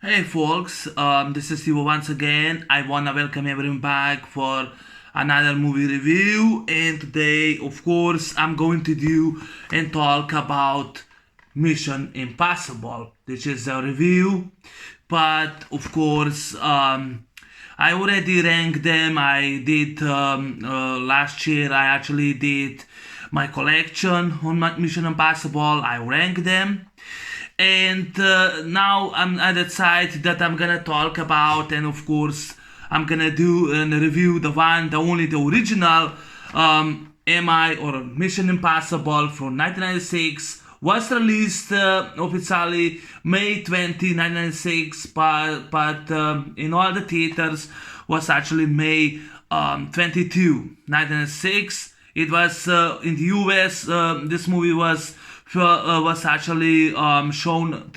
Hey folks, this is Steve once again. I wanna welcome everyone back for another movie review. And today, of course, I'm going to do and talk about Mission Impossible. This is a review, but of course, I already ranked them. I did last year. I actually did my collection on Mission Impossible. I ranked them, and now I decide that I'm gonna talk about, and of course I'm gonna do and review the one, the only, the original MI or Mission Impossible from 1996. Was released officially May 20, 1996, but in all the theaters was actually May 22, 1996. It was in the US. This movie was actually shown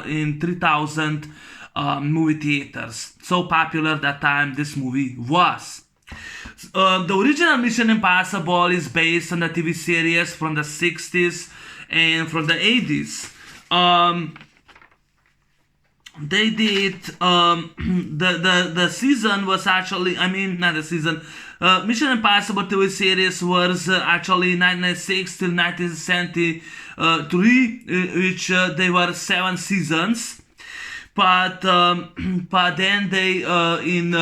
in 3,000 movie theaters. So popular that time this movie was. The original Mission Impossible is based on a TV series from the 60s and from the 80s. They did the season was actually, I mean, not the season, Mission Impossible TV series was actually 1996 till 1973, which they were 7 seasons. But then they in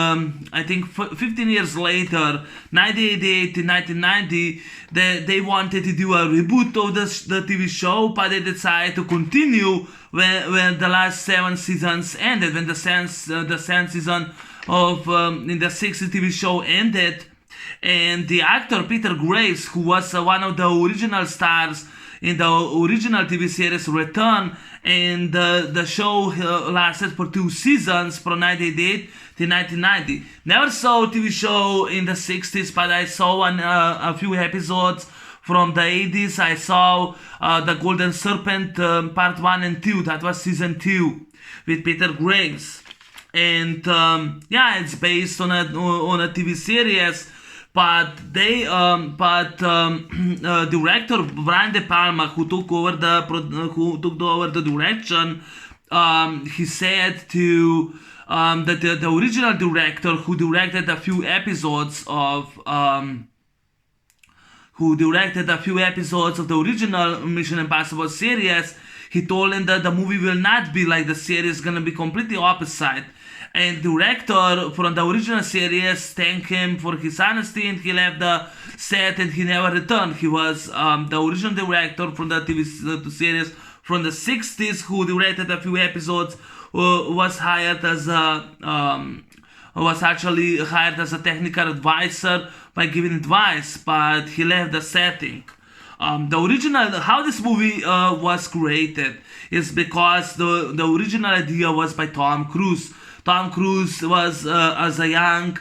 I think 15 years later, 1988 to 1990, they wanted to do a reboot of the TV show, but they decided to continue when the last 7 seasons ended, when the seventh season of in the 60 TV show ended. And the actor Peter Graves, who was one of the original stars in the original TV series, returned, and the show lasted for 2 seasons from 1988 to 1990. Never saw a TV show in the 60s, but I saw a few episodes from the 80s. I saw the Golden Serpent part 1 and 2. That was season 2 with Peter Graves. And yeah, it's based on a TV series, but director Brian De Palma, who took over the direction, he said to that the original director who directed a few episodes of the original Mission Impossible series, he told him that the movie will not be like the series, gonna be completely opposite. And the director from the original series thanked him for his honesty, and he left the set and he never returned. He was the original director from the TV series from the 60s, who directed a few episodes, was actually hired as a technical advisor by giving advice, but he left the setting. The original, how this movie was created is because the original idea was by Tom Cruise. Tom Cruise was as a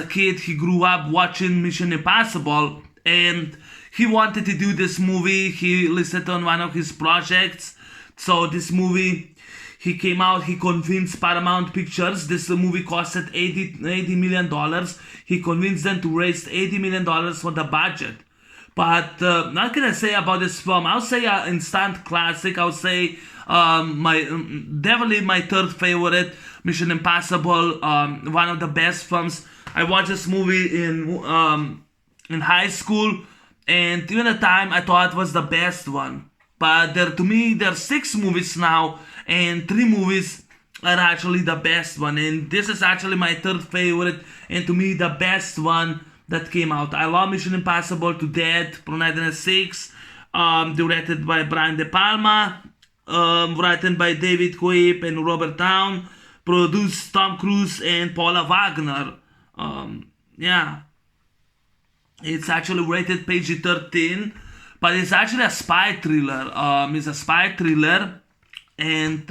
kid, he grew up watching Mission Impossible, and he wanted to do this movie. He listed on one of his projects. So this movie, he came out, he convinced Paramount Pictures. This movie costed $80 million. He convinced them to raise $80 million for the budget. But what can I say about this film? I'll say an instant classic. I'll say definitely my third favorite, Mission Impossible. One of the best films. I watched this movie in high school, and even at the time I thought it was the best one. But to me, there are 6 movies now, and 3 movies are actually the best one. And this is actually my third favorite, and to me the best one that came out. I love Mission Impossible to death from 1996, directed by Brian De Palma, written by David Coip and Robert Town, produced Tom Cruise and Paula Wagner. Yeah, it's actually rated PG-13, but it's actually a spy thriller. It's a spy thriller, and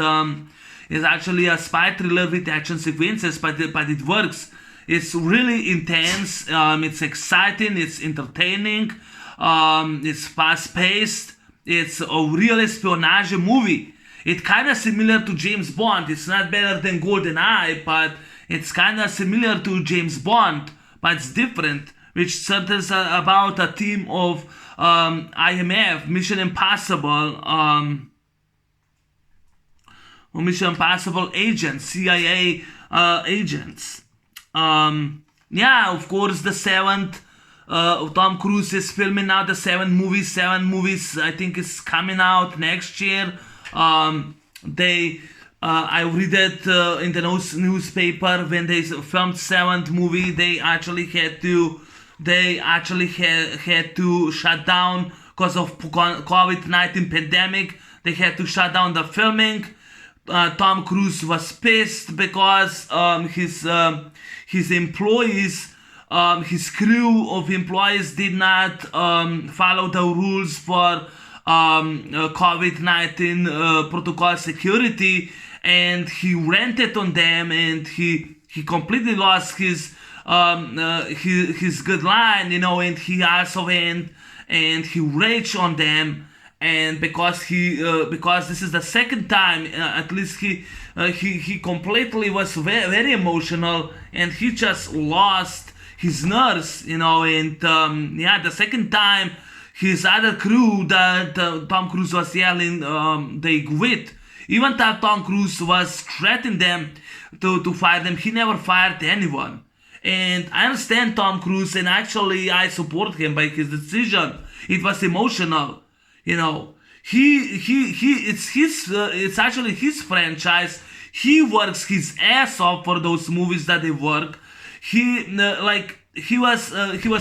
it's actually a spy thriller with action sequences, but it works. It's really intense. It's exciting. It's entertaining. It's fast-paced. It's a real espionage movie. It's kind of similar to James Bond. It's not better than GoldenEye, but it's kind of similar to James Bond, but it's different. Which centers about a team of IMF, Mission Impossible, Mission Impossible agents, CIA agents. Yeah, of course, the seventh. Tom Cruise is filming now the seven movies. Seven movies, I think, is coming out next year. I read it in the newspaper when they filmed seventh movie. They actually had to shut down because of COVID-19 pandemic. They had to shut down the filming. Tom Cruise was pissed because his employees, his crew of employees did not follow the rules for COVID-19 protocol security, and he ranted on them, and he completely lost his good line, and he also went and he raged on them. And because this is the second time, at least he completely was very, very emotional, and he just lost his nerves, and the second time his other crew that Tom Cruise was yelling, they quit. Even though Tom Cruise was threatening them to fire them, he never fired anyone. And I understand Tom Cruise, and actually I support him by his decision. It was emotional. It's actually his franchise. He works his ass off for those movies that they work. He was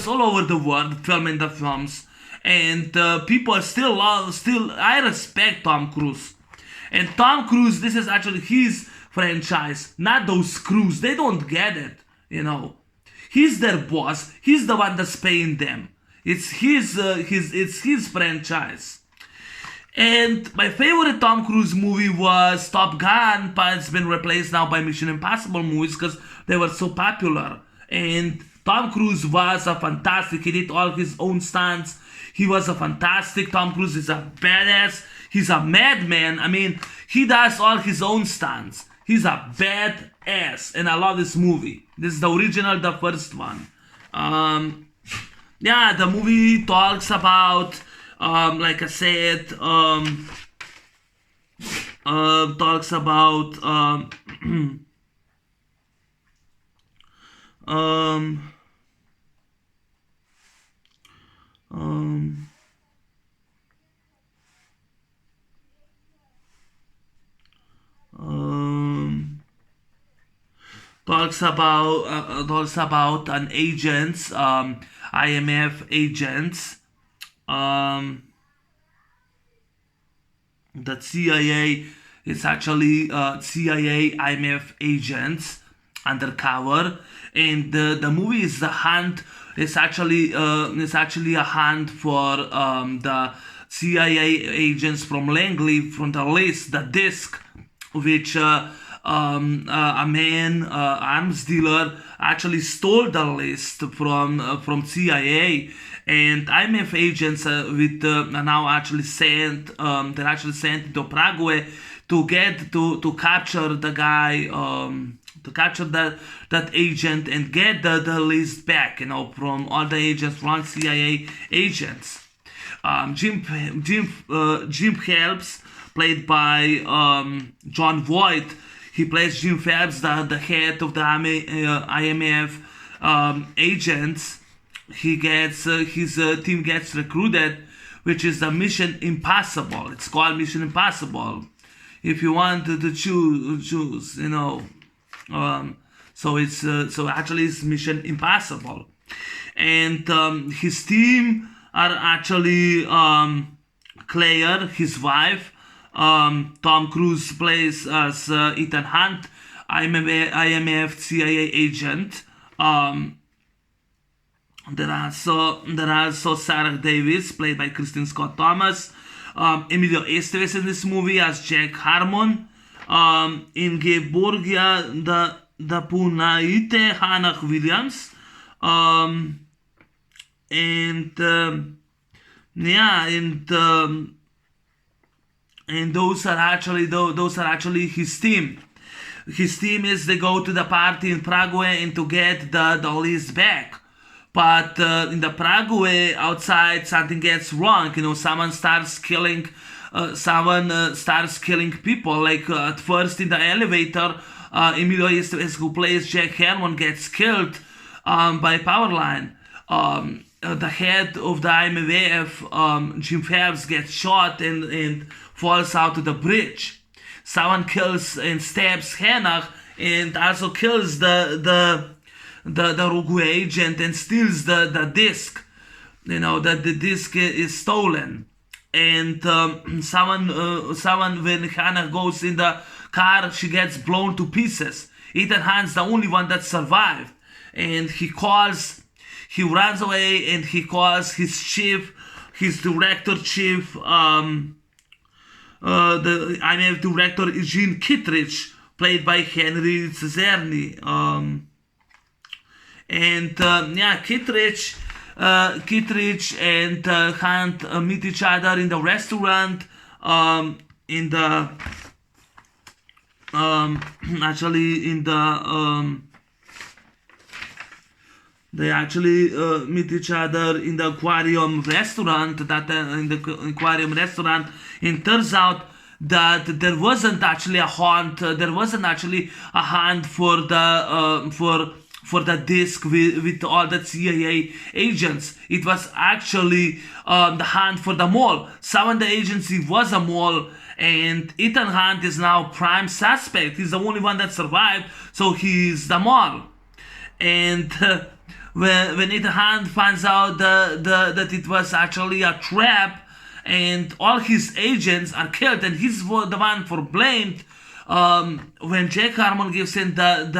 all over the world filming the films, and people still I respect Tom Cruise. And Tom Cruise, this is actually his franchise, not those crews. They don't get it, He's their boss. He's the one that's paying them. It's his franchise. And my favorite Tom Cruise movie was Top Gun, but it's been replaced now by Mission Impossible movies because they were so popular. And Tom Cruise was a fantastic. He did all his own stunts. He was a fantastic. Tom Cruise is a badass. He's a madman. I mean, he does all his own stunts. He's a badass, and I love this movie. This is the original, the first one. The movie talks about, like I said, talks about talks about an agents, IMF agents, the CIA is actually CIA IMF agents undercover, and the movie is the hunt. It's actually a hunt for the CIA agents from Langley, from the list, the disc, which a man, arms dealer, actually stole the list from CIA, and IMF agents are now actually sent. They're actually sent to Paraguay to capture the guy, to capture that agent and get the list back, from all the agents, from CIA agents. Jim Phelps, played by John Voight. He plays Jim Phelps, the head of the IMF agents. His team gets recruited, which is the Mission Impossible. It's called Mission Impossible. If you want to choose, so actually it's Mission Impossible, and his team are actually Claire, his wife. Tom Cruise plays as Ethan Hunt, IMF CIA agent. There are also Sarah Davis, played by Kristen Scott Thomas. Emilio Estevez in this movie as Jack Harmon. Ingeborgia da Punaite, Hannah Williams. And those are actually his team. His team is they go to the party in Paraguay and to get the list back. But in the Paraguay outside, something gets wrong. Someone starts killing someone starts killing people. Like at first in the elevator, Emilio Estevez, who plays Jack Herman, gets killed by power line. The head of the IMF, Jim Phelps, gets shot and falls out of the bridge. Someone kills and stabs Hannah and also kills the rogue agent and steals the disc. You know that the disc is stolen. And someone when Hannah goes in the car, she gets blown to pieces. Ethan Hunt's the only one that survived, and he runs away and he calls his chief, his director chief, the IMF director Eugene Kittredge, played by Henry Czerny. Kittredge and Hunt meet each other in the restaurant. They actually meet each other in the aquarium restaurant. And turns out that there wasn't actually a hunt. There wasn't actually a hunt for the disc with all the CIA agents. It was actually the hunt for the mole. Someone in the agency was a mole, and Ethan Hunt is now prime suspect. He's the only one that survived, so he's the mole. And when Ethan Hunt finds out that it was actually a trap, and all his agents are killed, and he's the one for blamed. When Jack Harmon gives him that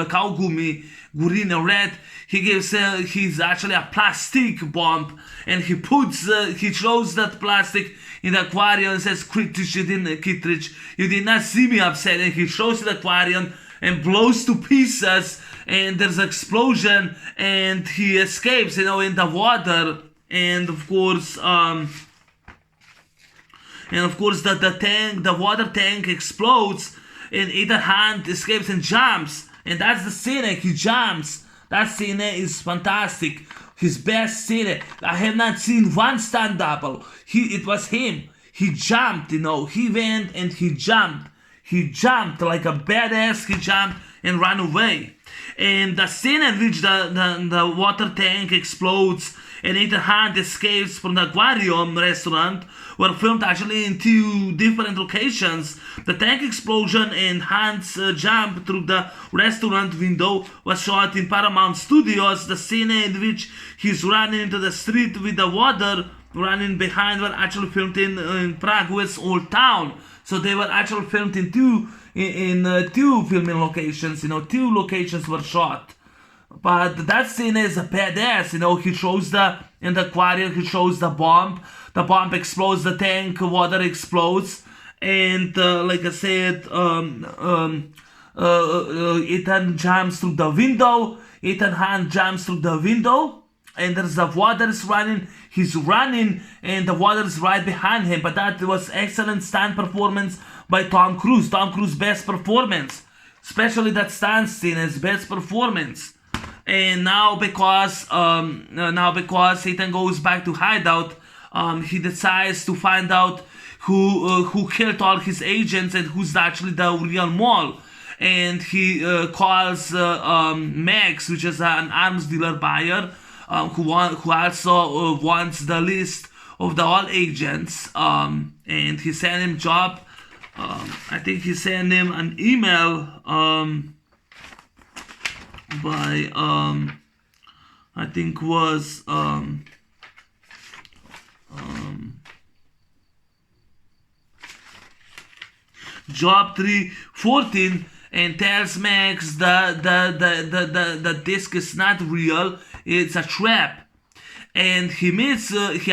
kaugummi, Gurine Red, he gives he's actually a plastic bomb, and he throws that plastic in the aquarium and says, Kittredge, you did not see me upset, and he throws the aquarium and blows to pieces, and there's an explosion, and he escapes, in the water, and of course, the water tank explodes, and Ethan Hunt escapes and jumps, and that's the scene. He jumps. That scene is fantastic. His best scene. I have not seen one stunt double. It was him. He jumped. He went and he jumped. He jumped like a badass. He jumped and ran away. And the scene in which the water tank explodes and Ethan Hunt escapes from the aquarium restaurant were filmed actually in two different locations. The tank explosion and Hunt's jump through the restaurant window was shot in Paramount Studios. The scene in which he's running into the street with the water running behind were actually filmed in Prague's Old Town. So they were actually filmed in two filming locations. Two locations were shot. But that scene is a badass. He shows in the aquarium, he shows the bomb. The bomb explodes, the tank, water explodes. And like I said, Ethan jumps through the window. Ethan Hunt jumps through the window. And there's the water is running. He's running and the water is right behind him. But that was excellent stunt performance by Tom Cruise. Tom Cruise's best performance. Especially that stunt scene, his best performance. And now because Ethan goes back to hideout, he decides to find out who killed all his agents and who's actually the real mole. And he calls Max, which is an arms dealer buyer, who also wants the list of all agents. And he sent him job. I think he sent him an email. By I think was job 314 and tells Max the disc is not real, it's a trap. And he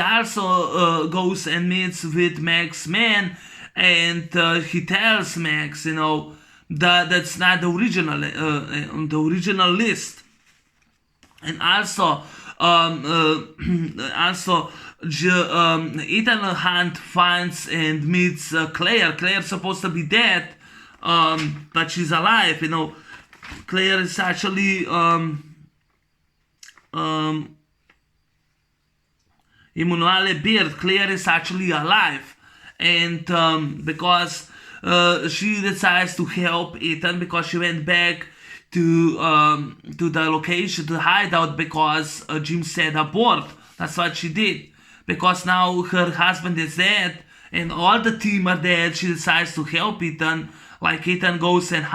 also goes and meets with Max Man, and he tells Max, that's not the original list. And also Ethan Hunt finds and meets Claire. Claire's supposed to be dead, but she's alive. Claire is actually Emanuele Beard. Claire is actually alive. and because she decides to help Ethan because she went back to the location, to the hideout, because Jim said abort. That's what she did. Because now her husband is dead and all the team are dead, she decides to help Ethan. Like Ethan goes and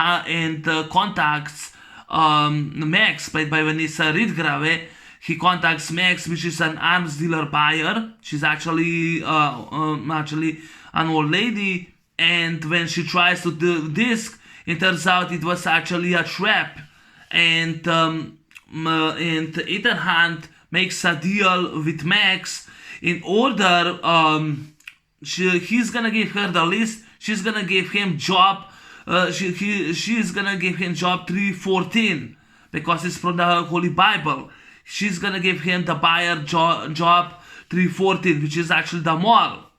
contacts Max, played by Vanessa Redgrave. He contacts Max, which is an arms dealer buyer. She's actually an old lady, and when she tries to do this, it turns out it was actually a trap. And Ethan Hunt makes a deal with Max in order. He's gonna give her the list. She's gonna give him job. She's gonna give him job 314 because it's from the Holy Bible. She's gonna give him the buyer job 314, which is actually the mall.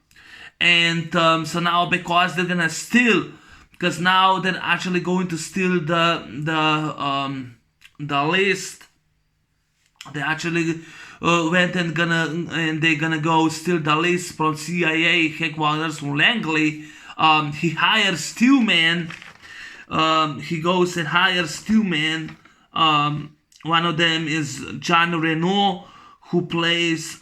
And so now, because they're gonna steal, because now they're actually going to steal the list. They actually went and they're gonna go steal the list from CIA headquarters from Langley. He hires two men. He goes and hires two men. One of them is John Reno, who plays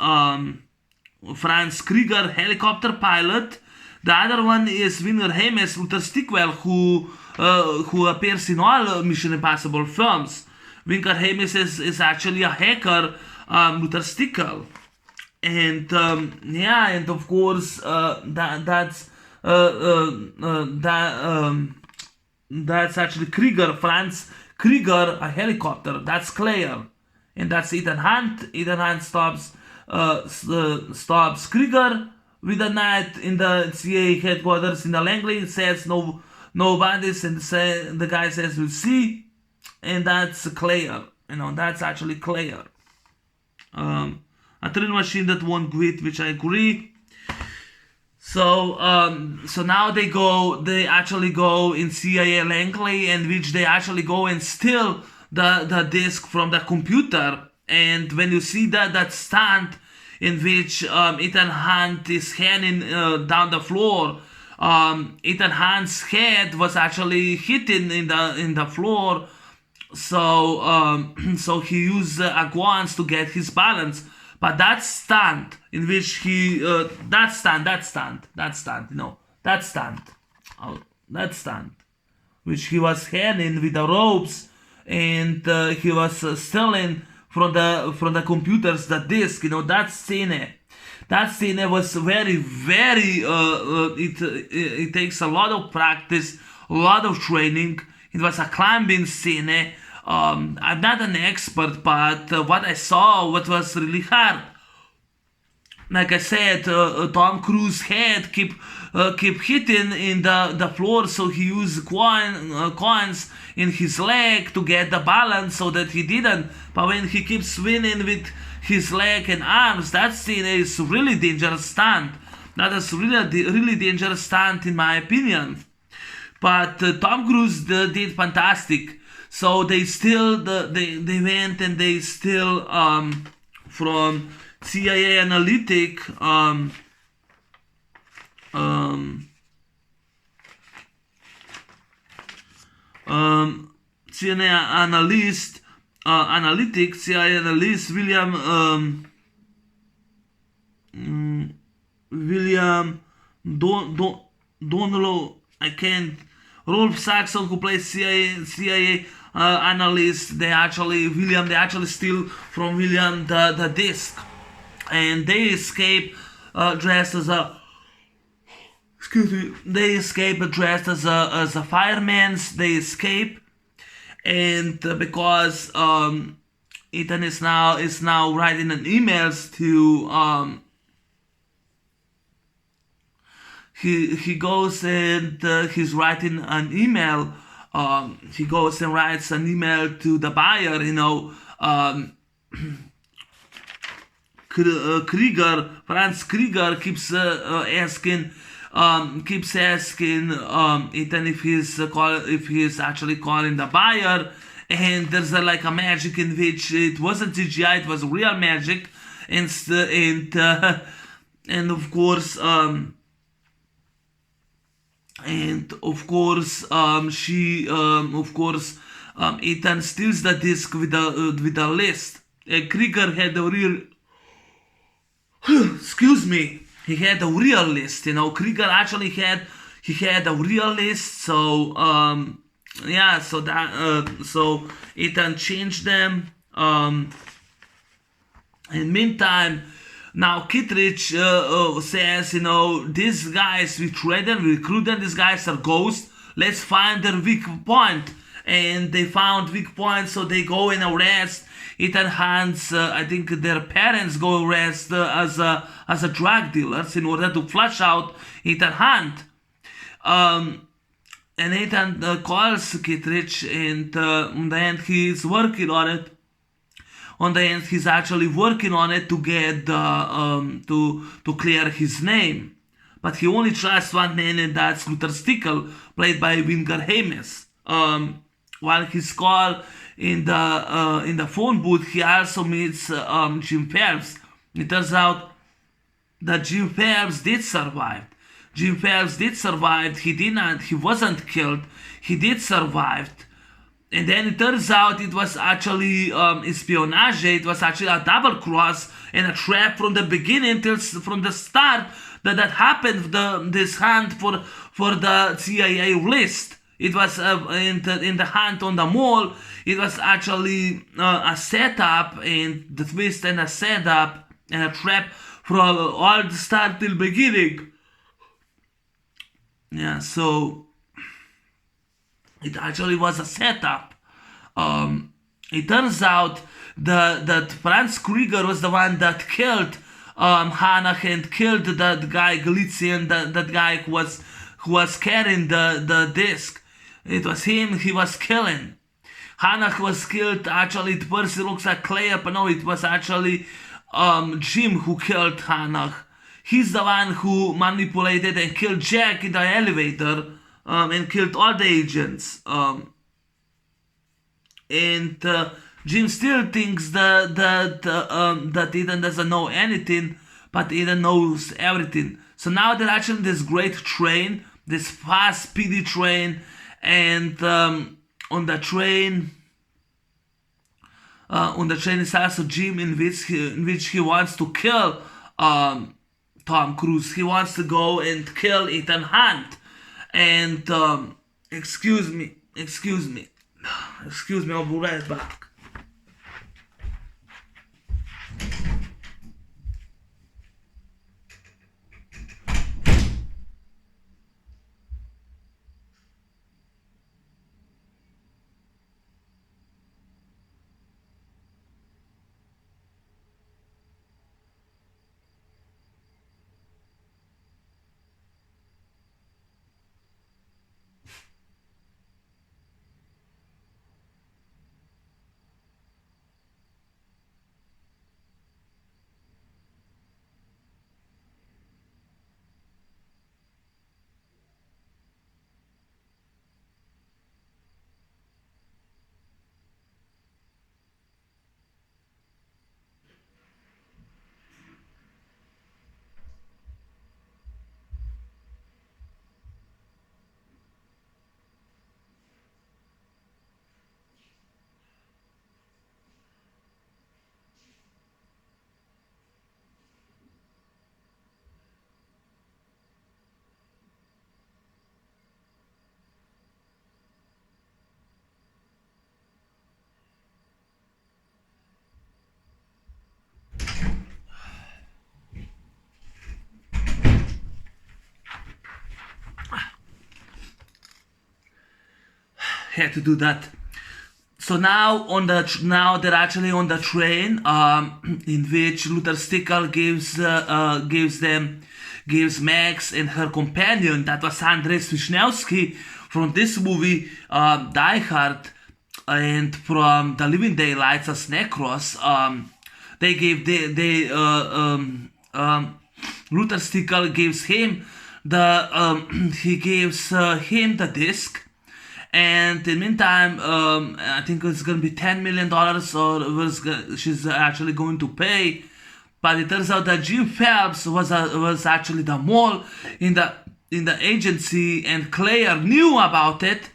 Franz Krieger, helicopter pilot. The other one is Winner Hames, Luther Stickwell, who appears in all Mission Impossible films. Winker Hames is actually a hacker, Luther Stickwell. And and of course that's actually Krieger, Franz Krieger, a helicopter. That's Claire, and that's Ethan Hunt. Ethan Hunt stops Krieger with a knife in the CIA headquarters in the Langley. It says no bandits, and the guy says we'll see, and that's Claire. That's actually Claire. A thrill machine that won't quit, which I agree. So now they actually go in CIA Langley, and which they actually go and steal the disk from the computer. And when you see that stunt in which Ethan Hunt is hanging down the floor, Ethan Hunt's head was actually hitting in the floor. So he used a guance to get his balance. But that stunt in which that stunt, which he was hanging with the ropes, and he was stealing from the computers the disc. That scene was very, very. It takes a lot of practice, a lot of training. It was a climbing scene. I'm not an expert, but what I saw, what was really hard. Like I said, Tom Cruise's head keep hitting in the floor, so he used coins in his leg to get the balance, so that he didn't. But when he keeps swinging with his leg and arms, that scene is really dangerous stunt. That is really dangerous stunt in my opinion. But Tom Cruise did fantastic. So they went and they still from CIA analytic CIA analyst William Donlow, Rolf Saxon, who plays CIA analyst. They actually steal from William the disc, and they escape dressed as a. They escape dressed as a fireman. They escape, and because Ethan is now writing an emails to he goes and he's writing an email. He goes and writes an email to the buyer. Franz Krieger keeps asking Ethan if he's actually calling the buyer, and there's a magic in which it wasn't CGI, it was real magic, and of course and of course, Ethan steals the disc with the list. And Krieger had a real, excuse me, he had a real list. Krieger actually had a real list. So yeah, so Ethan changed them. In meantime, now Kittredge says, these guys, we train them, we recruit them, these guys are ghosts. Let's find their weak point. And they found weak point, so they go and arrest Ethan Hunt's, I think their parents go arrest as a drug dealers in order to flush out Ethan Hunt. And Ethan calls Kittredge, and in the end he's working on it. On the end, he's actually working on it to get to clear his name, but he only trusts one name, and that's Luther Stickle, played by Winger Hames. While he's called in the phone booth, he also meets Jim Phelps. It turns out that Jim Phelps did survive. Jim Phelps did survive. He wasn't killed. He did survive. And then it turns out it was actually espionage. It was actually a double cross and a trap from the beginning from the start that happened. This hunt for the CIA list. It was in the hunt on the mall. It was actually a setup and the twist and a setup and a trap from all the start till beginning. Yeah, so it actually was a setup. It turns out that Franz Krieger was the one that killed Hanach and killed that guy Galizian, that guy who was carrying the disc. It was him he was killing. Hanach was killed. Actually, the person looks like Clay, but no, it was actually Jim who killed Hanach. He's the one who manipulated and killed Jack in the elevator. And killed all the agents. And Jim still thinks that Ethan doesn't know anything, but Ethan knows everything. So now they're actually this great train, this fast, speedy train, and on the train is also Jim, in which he wants to kill Tom Cruise. He wants to go and kill Ethan Hunt. And excuse me, I'll be right back. Had to do that. So now they're actually on the train, in which Luther Stickle gives Max and her companion, that was Andres Wisniewski from this movie, Die Hard, and from The Living Daylights as Necros. Luther Stickle gives him him the disc. And in the meantime, I think it's going to be $10 million, or she's actually going to pay. But it turns out that Jim Phelps was actually the mole in in the agency, and Claire knew about it,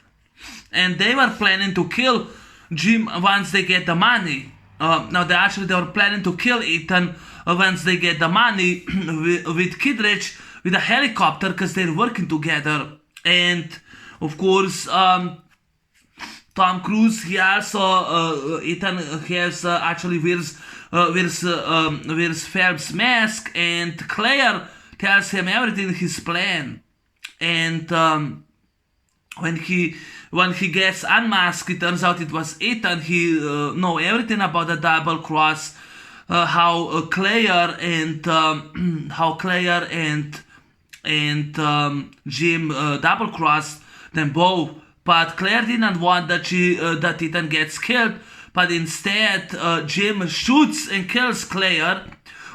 and they were planning to kill Jim once they get the money. Now they were planning to kill Ethan once they get the money with Kittredge with a helicopter, because they're working together. And of course, Tom Cruise, he also Ethan has actually wears Phelps' mask, and Claire tells him everything, his plan. And when he gets unmasked, it turns out it was Ethan. He know everything about the double cross, how Claire and Jim double crossed them both. But Claire didn't want that Ethan gets killed. But instead, Jim shoots and kills Claire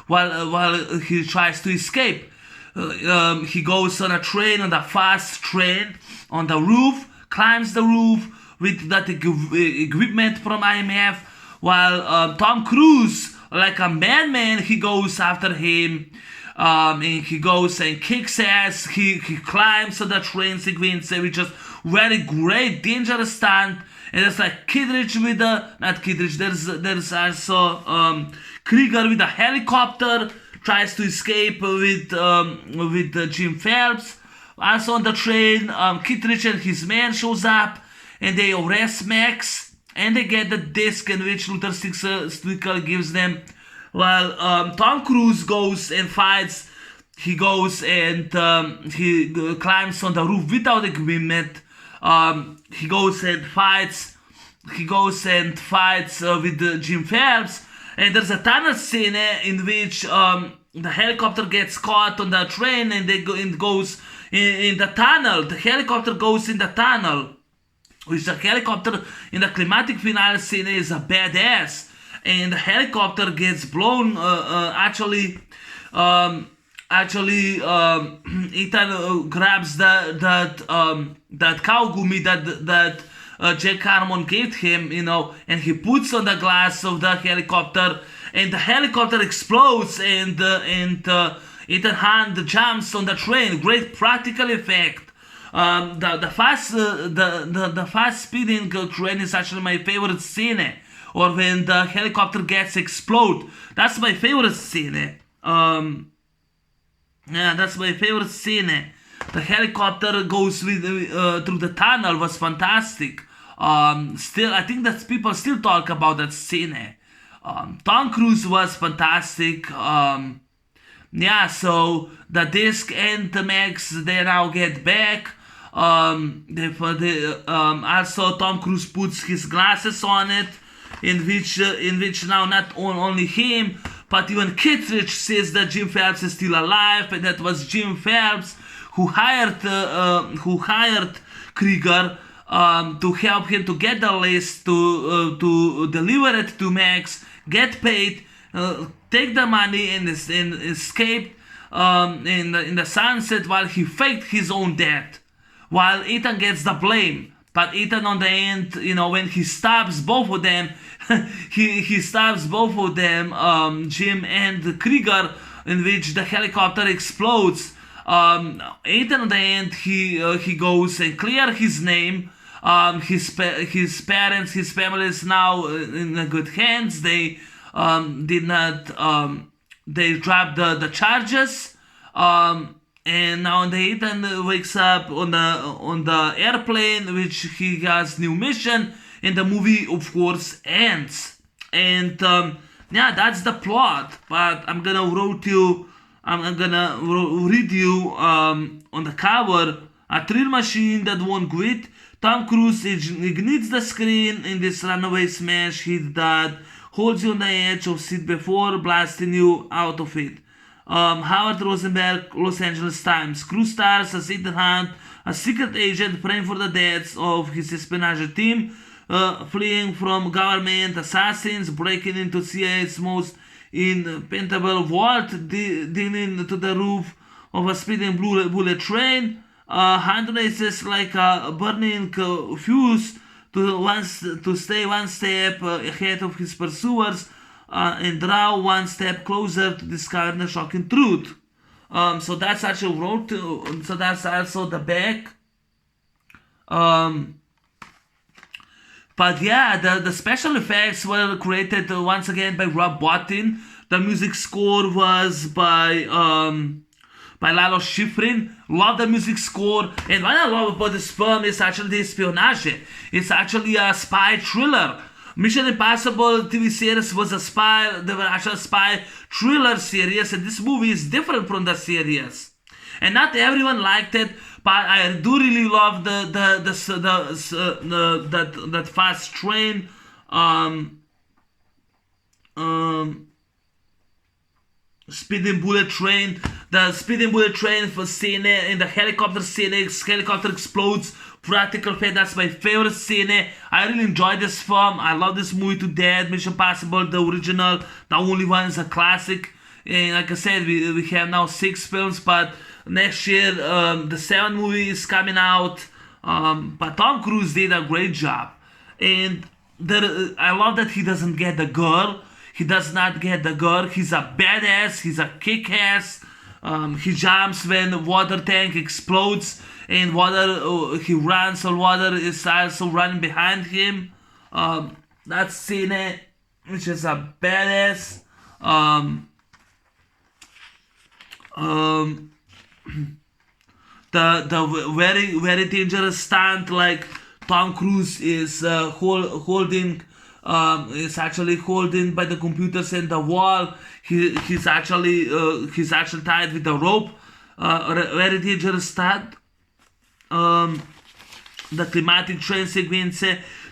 while he tries to escape. He goes on a train, on the fast train, on the roof, climbs the roof with that equipment from IMF, while Tom Cruise, like a madman, he goes after him. And he goes and kicks ass. He climbs on the train sequence, which is very great, dangerous stunt. And it's like Kittredge with not Kittredge. There's also Krieger with a helicopter tries to escape with Jim Phelps. Also on the train, Kittredge and his man shows up, and they arrest Max, and they get the disc in which Luther Stickle gives them. While Tom Cruise goes and fights, he goes and he climbs on the roof without equipment. He goes and fights with Jim Phelps, and there's a tunnel scene in which the helicopter gets caught on the train, and goes in the tunnel. The helicopter goes in the tunnel, which the helicopter in the climatic finale scene is a badass, and the helicopter gets blown. Ethan grabs that kaugumi that Jack Harmon gave him, and he puts on the glass of the helicopter, and the helicopter explodes, and Ethan Hunt jumps on the train. Great practical effect. The fast speeding train is actually my favorite scene, or when the helicopter gets explode. That's my favorite scene. Yeah, that's my favorite scene. The helicopter goes through the tunnel was fantastic. Still, I think that people still talk about that scene. Tom Cruise was fantastic. Yeah, so the disc and the Max, they now get back. Also Tom Cruise puts his glasses on it, in which now not only him, but even Kittredge says that Jim Phelps is still alive, and that was Jim Phelps who hired Krieger to help him to get the list, to deliver it to Max, get paid, take the money, and escape in the sunset while he faked his own death, while Ethan gets the blame. But Ethan on the end, when he stabs both of them, he stabs both of them, Jim and Krieger, in which the helicopter explodes. Ethan on the end, he goes and clear his name. His parents, his family is now in good hands. They did not, they dropped the charges. And now Ethan wakes up on the airplane, which he has new mission, and the movie of course ends. And yeah, that's the plot. But I'm gonna read you on the cover: a thrill machine that won't quit. Tom Cruise ignites the screen in this runaway smash hit that holds you on the edge of seat before blasting you out of it. Howard Rosenberg, Los Angeles Times. Cruise stars as Ethan Hunt, a secret agent praying for the deaths of his espionage team, fleeing from government assassins, breaking into CIA's most impenetrable vault, digging to the roof of a speeding bullet train. Hunt races like a burning fuse to stay one step ahead of his pursuers, and draw one step closer to discovering the shocking truth. So that's actually wrote to, so that's also the back. Um, but yeah, the special effects were created once again by Rob Bottin. The music score was by Lalo Schifrin. Love the music score. And what I love about this film is actually the espionage. It's actually a spy thriller. Mission Impossible TV series was a spy, they were actually a spy thriller series, and this movie is different from the series. And not everyone liked it, but I do really love that fast train. Um, Speeding bullet train, the speeding bullet train for scene in the helicopter scene, helicopter explodes, practical effect, that's my favorite scene. I really enjoyed this film, I love this movie to death. Mission Impossible, the original, the only one is a classic. And like I said, we have now 6 films, but next year the 7th movie is coming out. But Tom Cruise did a great job. And I love that he doesn't get the girl. He does not get the girl. He's a badass. He's a kick-ass. He jumps when the water tank explodes, and water. He runs, or water is also running behind him. That scene, which is a badass. The very very dangerous stunt, like Tom Cruise is holding. Is actually holding by the computers in the wall. He's actually tied with a rope. Very dangerous stunt. The climatic train sequence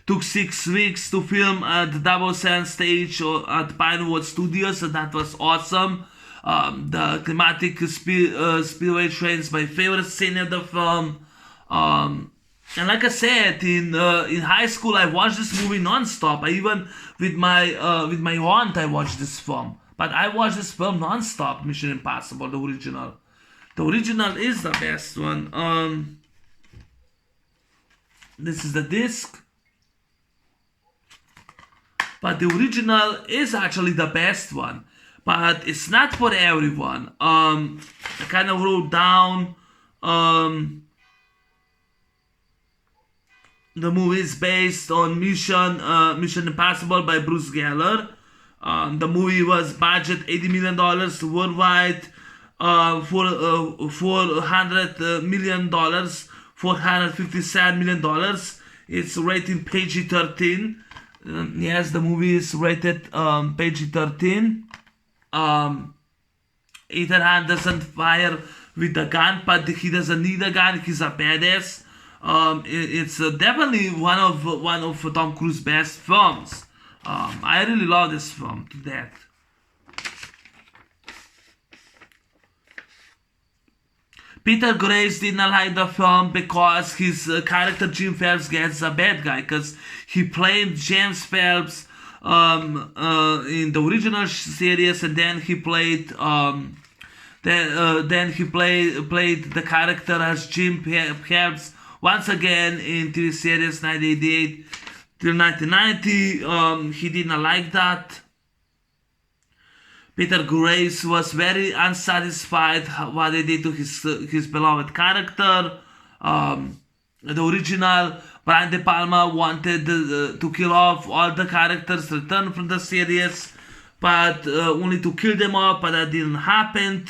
took 6 weeks to film at the Double Sand stage at Pinewood Studios, and that was awesome. The climatic speedway train is my favorite scene of the film. And like I said, in high school, I watched this movie non-stop. I even with my aunt, I watched this film. But I watched this film non-stop. Mission Impossible, the original. The original is the best one. This is the disc. But the original is actually the best one. But it's not for everyone. I kind of wrote down. The movie is based on Mission Impossible by Bruce Geller. The movie was budget $80 million worldwide, $400 million, $457 million. It's rated PG-13. Yes, the movie is rated PG-13. Ethan Hunt doesn't fire with the gun, but he doesn't need a gun. He's a badass. It's definitely one of Tom Cruise's best films. I really love this film to death. Peter Grace did not like the film because his character Jim Phelps gets a bad guy, because he played James Phelps in the original series, and then he played then he played the character as Jim Phelps once again in TV series 1988 till 1990. He did not like that. Peter Grace was very unsatisfied what they did to his beloved character. The original Brian De Palma wanted to kill off all the characters returned from the series, but only to kill them off, but that didn't happen.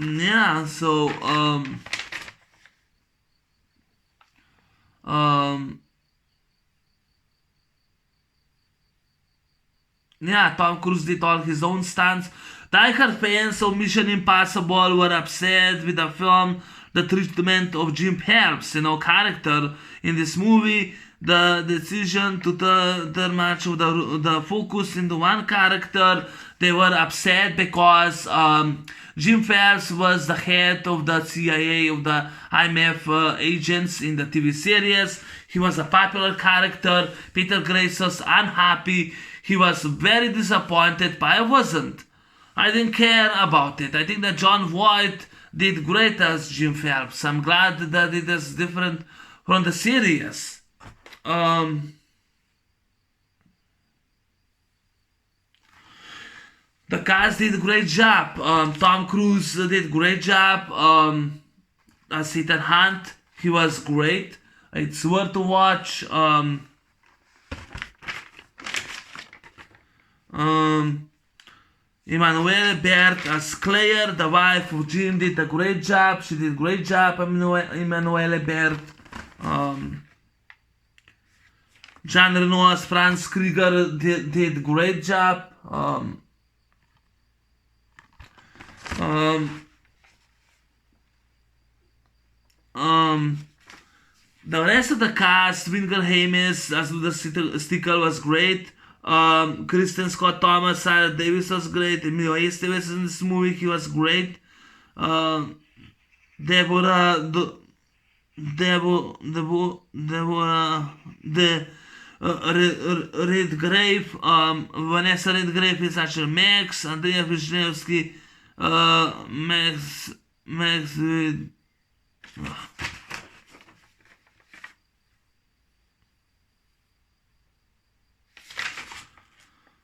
Yeah, so yeah, Tom Cruise did all his own stunts. Die-hard fans of Mission Impossible were upset with the film, the treatment of Jim Phelps, character in this movie. The decision to turn much of the focus into one character. They were upset because Jim Phelps was the head of the CIA, of the IMF agents in the TV series. He was a popular character. Peter Grace was unhappy. He was very disappointed, but I wasn't. I didn't care about it. I think that John Voight did great as Jim Phelps. I'm glad that it is different from the series. Um, the cast did a great job. Tom Cruise did a great job. As Ethan Hunt, he was great. It's worth to watch. Emanuele Bert as Claire, the wife of Jim, did a great job. She did a great job, Emanuele Bert. Jean Reno as Franz Krieger did a great job. The rest of the cast, Winger Hames as Luther Stickle was great. Kristen Scott Thomas, Sarah Davis was great. Emilio Estevez in this movie, he was great. Deborah, Redgrave, Vanessa Redgrave is actually Max, Andrea Wisniewski, Max with.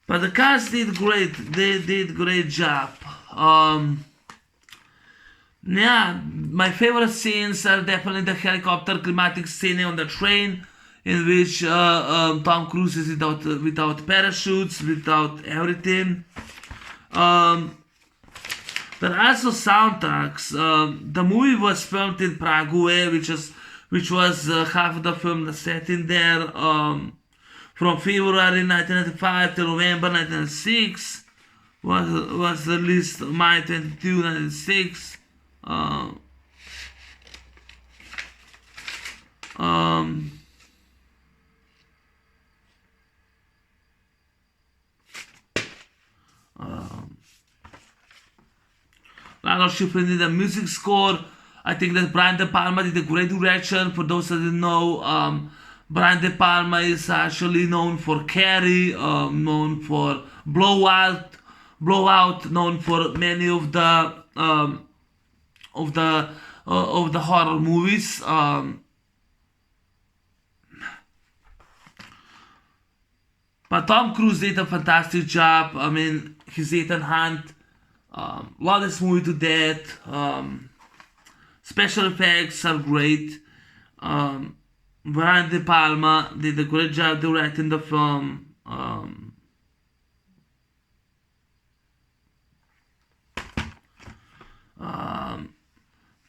But the cast did great. They did great job. Yeah, my favorite scenes are definitely the helicopter climatic scene on the train, in which Tom Cruise is without parachutes, without everything. There are also soundtracks. The movie was filmed in Prague, which was half of the film set in there. From February 1995 to November 1996, was released May 22, 1996. Lalo Schifrin did the music score. I think that Brian De Palma did a great direction. For those that didn't know, Brian De Palma is actually known for Carrie, known for Blowout, known for many of the horror movies. But Tom Cruise did a fantastic job. I mean, his Ethan Hunt. Love this movie to death. Special effects are great. Brian De Palma did a great job directing the film.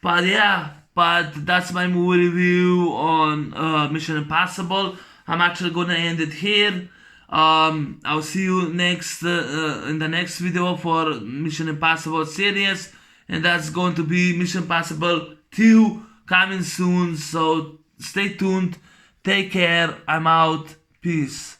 But yeah, that's my movie review on Mission Impossible. I'm actually gonna end it here. I'll see you next in the next video for Mission Impossible series, and that's going to be Mission Impossible 2 coming soon. So stay tuned. Take care. I'm out. Peace.